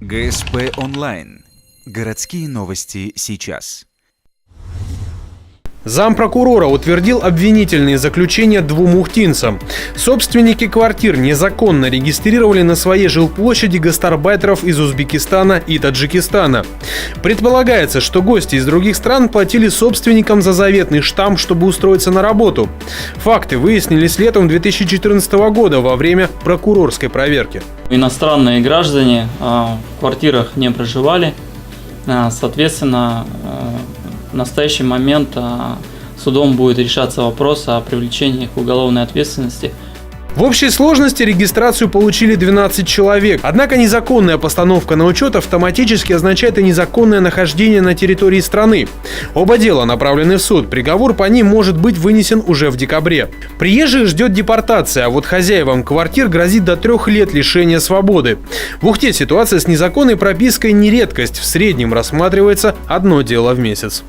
ГСП онлайн. Городские новости сейчас. Зампрокурора утвердил обвинительные заключения двум ухтинцам. Собственники квартир незаконно регистрировали на своей жилплощади гастарбайтеров из Узбекистана и Таджикистана. Предполагается, что гости из других стран платили собственникам за заветный штамп, чтобы устроиться на работу. Факты выяснились летом 2014 года во время прокурорской проверки. Иностранные граждане в квартирах не проживали, соответственно, в настоящий момент судом будет решаться вопрос о привлечении к уголовной ответственности. В общей сложности регистрацию получили 12 человек. Однако незаконная постановка на учет автоматически означает и незаконное нахождение на территории страны. Оба дела направлены в суд. Приговор по ним может быть вынесен уже в декабре. Приезжих ждет депортация, а вот хозяевам квартир грозит до 3 лет лишения свободы. В Ухте ситуация с незаконной пропиской не редкость. В среднем рассматривается одно дело в месяц.